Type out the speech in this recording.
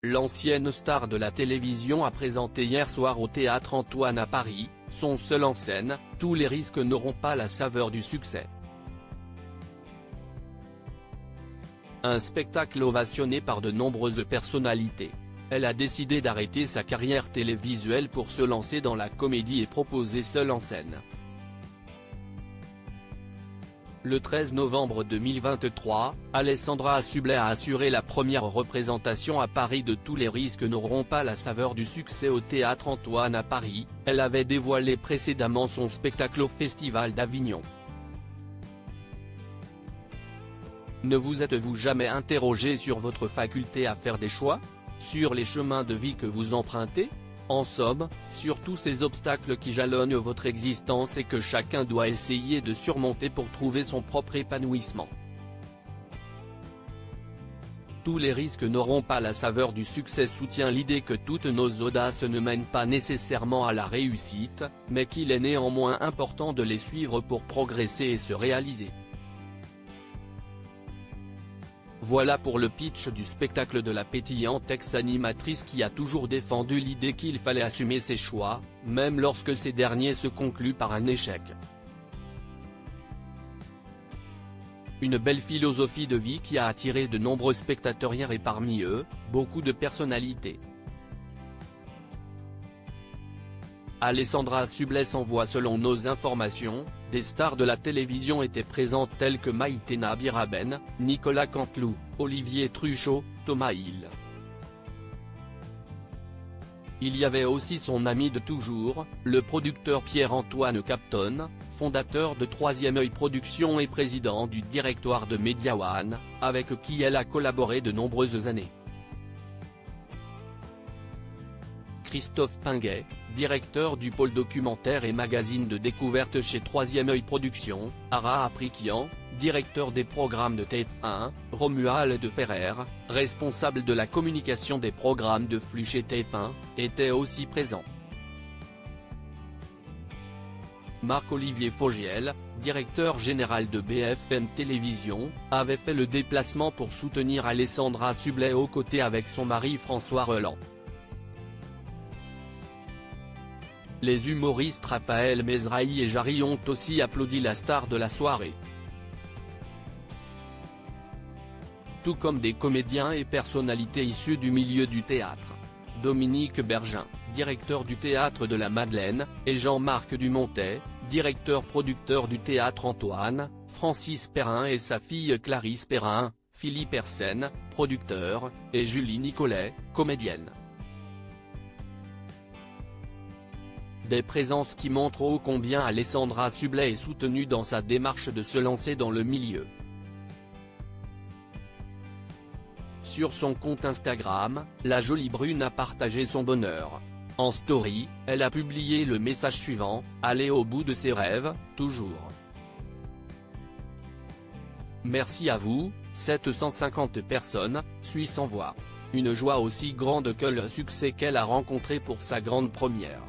L'ancienne star de la télévision a présenté hier soir au Théâtre Antoine à Paris, son seul en scène, Tous les risques n'auront pas la saveur du succès. Un spectacle ovationné par de nombreuses personnalités. Elle a décidé d'arrêter sa carrière télévisuelle pour se lancer dans la comédie et proposer seule en scène. Le 13 novembre 2023, Alessandra Sublet a assuré la première représentation à Paris de Tous les risques n'auront pas la saveur du succès au Théâtre Antoine à Paris. Elle avait dévoilé précédemment son spectacle au Festival d'Avignon. Ne vous êtes-vous jamais interrogé sur votre faculté à faire des choix? Sur les chemins de vie que vous empruntez? En somme, sur tous ces obstacles qui jalonnent votre existence et que chacun doit essayer de surmonter pour trouver son propre épanouissement. Tous les risques n'auront pas la saveur du succès soutient l'idée que toutes nos audaces ne mènent pas nécessairement à la réussite, mais qu'il est néanmoins important de les suivre pour progresser et se réaliser. Voilà pour le pitch du spectacle de la pétillante ex-animatrice qui a toujours défendu l'idée qu'il fallait assumer ses choix, même lorsque ces derniers se concluent par un échec. Une belle philosophie de vie qui a attiré de nombreux spectateurs hier et parmi eux, beaucoup de personnalités. Alessandra Sublet s'envoie selon nos informations, des stars de la télévision étaient présentes telles que Maïté Nabiraben, Nicolas Canteloup, Olivier Truchot, Thomas Hill. Il y avait aussi son ami de toujours, le producteur Pierre-Antoine Capton, fondateur de Troisième Œil Productions et président du directoire de Media One, avec qui elle a collaboré de nombreuses années. Christophe Pinguet, directeur du pôle documentaire et magazine de découverte chez Troisième Œil Productions, Ara Aprikian, directeur des programmes de TF1, Romuald Ferrer, responsable de la communication des programmes de flux chez TF1, étaient aussi présents. Marc-Olivier Fogiel, directeur général de BFM Télévision, avait fait le déplacement pour soutenir Alessandra Sublet aux côtés avec son mari François Reland. Les humoristes Raphaël Mesrahi et Jarry ont aussi applaudi la star de la soirée. Tout comme des comédiens et personnalités issus du milieu du théâtre. Dominique Bergin, directeur du Théâtre de la Madeleine, et Jean-Marc Dumontet, directeur-producteur du Théâtre Antoine, Francis Perrin et sa fille Clarisse Perrin, Philippe Hersen, producteur, et Julie Nicolet, comédienne. Des présences qui montrent ô combien Alessandra Sublet est soutenue dans sa démarche de se lancer dans le milieu. Sur son compte Instagram, la jolie brune a partagé son bonheur. En story, elle a publié le message suivant, « Aller au bout de ses rêves, toujours. Merci à vous, 750 personnes, suis sans voix. Une joie aussi grande que le succès qu'elle a rencontré pour sa grande première.